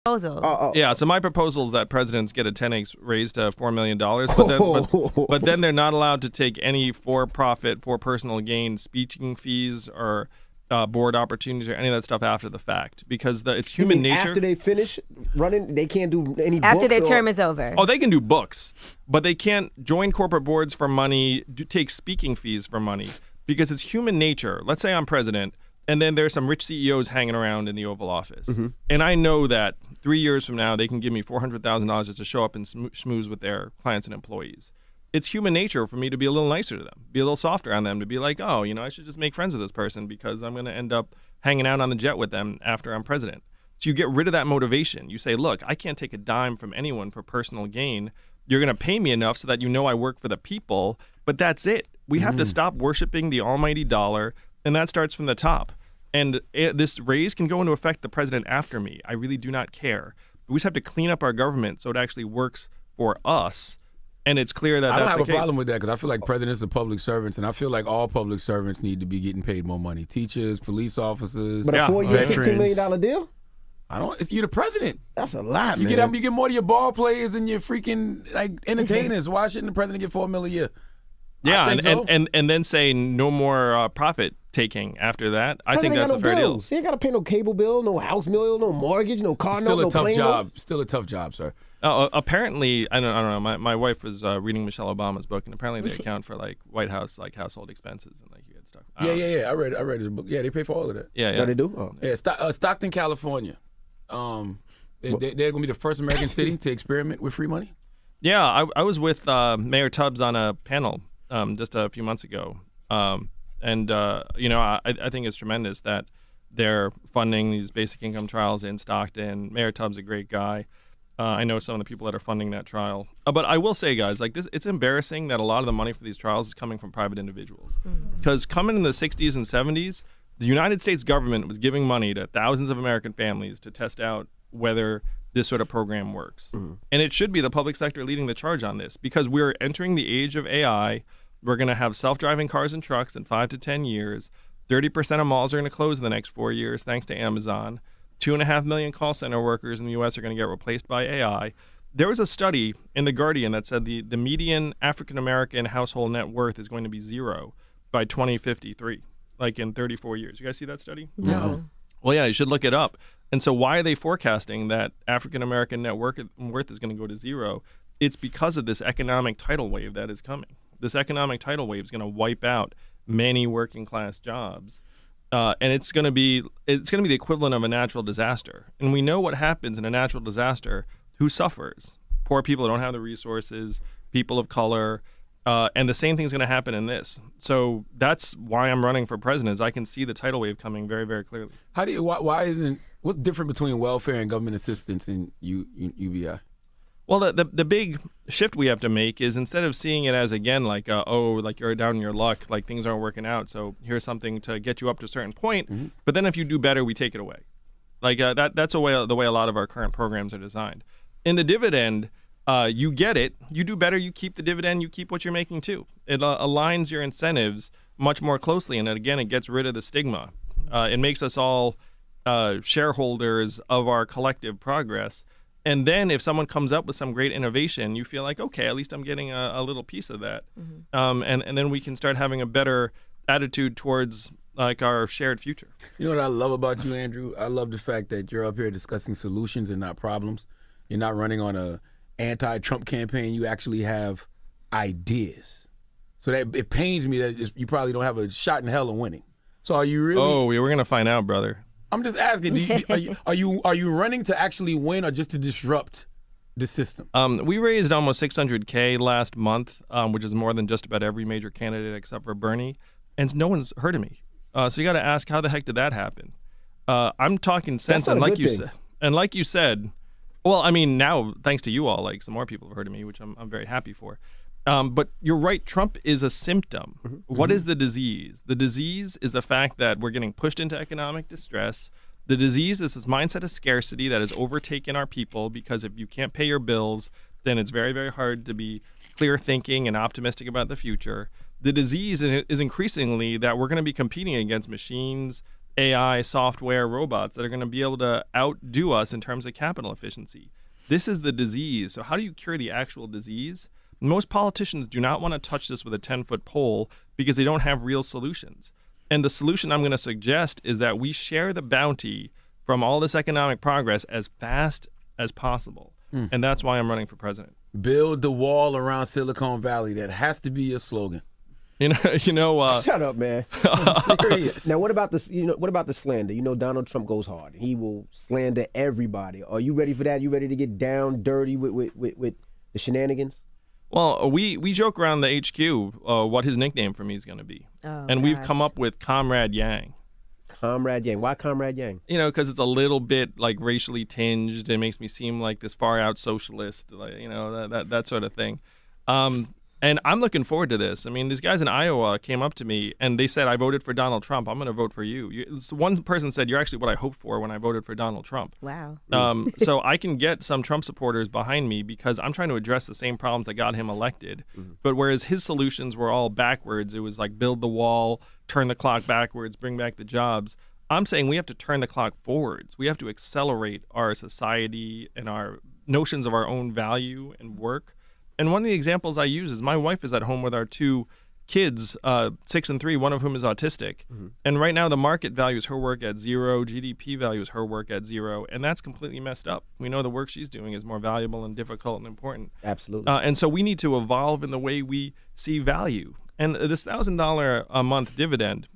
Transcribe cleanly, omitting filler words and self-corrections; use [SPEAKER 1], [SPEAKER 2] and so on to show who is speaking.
[SPEAKER 1] proposal.
[SPEAKER 2] Yeah, so my proposal is that presidents get a 10x raise to $4 million, but then they're not allowed to take any for-profit, for personal gain speaking fees or board opportunities or any of that stuff after the fact, because it's human nature.
[SPEAKER 3] After they finish running, they can't do any
[SPEAKER 1] After
[SPEAKER 3] books
[SPEAKER 1] their term is over.
[SPEAKER 2] Oh, they can do books, but they can't join corporate boards for money, take speaking fees for money, because it's human nature. Let's say I'm president, and then there's some rich CEOs hanging around in the Oval Office.
[SPEAKER 3] Mm-hmm.
[SPEAKER 2] And I know that 3 years from now, they can give me $400,000 just to show up and schmooze with their clients and employees. It's human nature for me to be a little nicer to them, be a little softer on them, to be like, oh, I should just make friends with this person because I'm going to end up hanging out on the jet with them after I'm president. So you get rid of that motivation. You say, look, I can't take a dime from anyone for personal gain. You're going to pay me enough so that I work for the people, but that's it. We have to stop worshiping the almighty dollar, and that starts from the top. And this raise can go into effect the president after me. I really do not care. We just have to clean up our government so it actually works for us. And it's clear that that's the case.
[SPEAKER 4] I don't have a problem with that because I feel like presidents are public servants, and I feel like all public servants need to be getting paid more money. Teachers, police officers,
[SPEAKER 3] But a 4-year,
[SPEAKER 4] veterans.
[SPEAKER 3] $16 million deal?
[SPEAKER 4] You're the president.
[SPEAKER 3] That's a lot,
[SPEAKER 4] You
[SPEAKER 3] man.
[SPEAKER 4] get more to your ball players than your freaking entertainers. Why shouldn't the president get $4 million a year?
[SPEAKER 2] Yeah,
[SPEAKER 4] I think so.
[SPEAKER 2] and then say no more profit taking after that. I think that's a fair deal.
[SPEAKER 3] You ain't got to pay no cable bill, no house bill, no mortgage, no car note, no plane note.
[SPEAKER 4] Still a tough job, sir.
[SPEAKER 2] Apparently, I don't know. My wife was reading Michelle Obama's book, and apparently they account for White House household expenses and you had stuff.
[SPEAKER 4] Yeah. I read his book. Yeah, they pay for all of that.
[SPEAKER 2] Yeah.
[SPEAKER 3] No, they do? Oh.
[SPEAKER 4] Yeah, Stockton, California. They're going to be the first American city to experiment with free money.
[SPEAKER 2] Yeah, I was with Mayor Tubbs on a panel just a few months ago, and I think it's tremendous that they're funding these basic income trials in Stockton. Mayor Tubbs is a great guy. I know some of the people that are funding that trial. But I will say, guys, it's embarrassing that a lot of the money for these trials is coming from private individuals. Because coming in the 60s and 70s, the United States government was giving money to thousands of American families to test out whether this sort of program works. And it should be the public sector leading the charge on this, because we're entering the age of AI. We're going to have self-driving cars and trucks in 5 to 10 years. 30% of malls are going to close in the next 4 years thanks to Amazon. 2.5 million call center workers in the U.S. are going to get replaced by AI. There was a study in The Guardian that said the median African-American household net worth is going to be zero by 2053, in 34 years. You guys see that study?
[SPEAKER 1] No.
[SPEAKER 2] Well, yeah, you should look it up. And so why are they forecasting that African-American net worth is going to go to zero? It's because of this economic tidal wave that is coming. This economic tidal wave is going to wipe out many working-class jobs. And it's going to be the equivalent of a natural disaster. And we know what happens in a natural disaster. Who suffers? Poor people who don't have the resources, people of color, and the same thing is going to happen in this. So that's why I'm running for president. Is I can see the tidal wave coming very, very clearly.
[SPEAKER 4] What's different between welfare and government assistance in UBI?
[SPEAKER 2] Well, the big shift we have to make is, instead of seeing it as, again, you're down in your luck, things aren't working out, so here's something to get you up to a certain point, but then if you do better, we take it away. That's the way a lot of our current programs are designed. In the dividend, you get it, you do better, you keep the dividend, you keep what you're making too. It aligns your incentives much more closely, and again, it gets rid of the stigma. It makes us all shareholders of our collective progress. And then if someone comes up with some great innovation, you feel like, okay, at least I'm getting a little piece of that. And then we can start having a better attitude towards our shared future.
[SPEAKER 4] You know what I love about you, Andrew? I love the fact that you're up here discussing solutions and not problems. You're not running on a anti-Trump campaign. You actually have ideas. So that it pains me that you probably don't have a shot in hell of winning. So are you really?
[SPEAKER 2] Oh, we're gonna find out, brother.
[SPEAKER 4] I'm just asking. Are you running to actually win or just to disrupt the system?
[SPEAKER 2] We raised almost $600K last month, which is more than just about every major candidate except for Bernie, and no one's heard of me. So you got to ask, how the heck did that happen? I'm talking sense, and like you said, well, I mean, now thanks to you all, some more people have heard of me, which I'm very happy for. But you're right. Trump is a symptom. What is the disease? The disease is the fact that we're getting pushed into economic distress. The disease is this mindset of scarcity that has overtaken our people, because if you can't pay your bills, then it's very, very hard to be clear thinking and optimistic about the future. The disease is increasingly that we're going to be competing against machines AI software robots that are going to be able to outdo us in terms of capital efficiency. This is the disease. So how do you cure the actual disease? Most politicians do not want to touch this with a 10-foot pole because they don't have real solutions. And the solution I'm going to suggest is that we share the bounty from all this economic progress as fast as possible. And that's why I'm running for president.
[SPEAKER 4] Build the wall around Silicon Valley. That has to be your slogan.
[SPEAKER 3] Shut up, man.
[SPEAKER 4] I'm serious.
[SPEAKER 3] Now, what about this? What about the slander? Donald Trump goes hard. He will slander everybody. Are you ready for that? You ready to get down dirty with the shenanigans?
[SPEAKER 2] Well, we joke around the HQ what his nickname for me is going to be.
[SPEAKER 1] Oh,
[SPEAKER 2] and we've
[SPEAKER 1] gosh.
[SPEAKER 2] come up with Comrade Yang.
[SPEAKER 3] Comrade Yang. Why Comrade Yang?
[SPEAKER 2] Because it's a little bit like racially tinged. It makes me seem like this far out socialist, like, that sort of thing. And I'm looking forward to this. I mean, these guys in Iowa came up to me and they said, I voted for Donald Trump. I'm going to vote for you. One person said, you're actually what I hoped for when I voted for Donald Trump.
[SPEAKER 1] Wow.
[SPEAKER 2] So I can get some Trump supporters behind me because I'm trying to address the same problems that got him elected. But whereas his solutions were all backwards, it was like build the wall, turn the clock backwards, bring back the jobs. I'm saying we have to turn the clock forwards. We have to accelerate our society and our notions of our own value and work. And one of the examples I use is my wife is at home with our two kids, 6 and 3, one of whom is autistic. And right now the market values her work at 0, GDP values her work at 0, and that's completely messed up. We know the work she's doing is more valuable and difficult and important.
[SPEAKER 3] Absolutely.
[SPEAKER 2] And so we need to evolve in the way we see value. And this $1,000 a month dividend,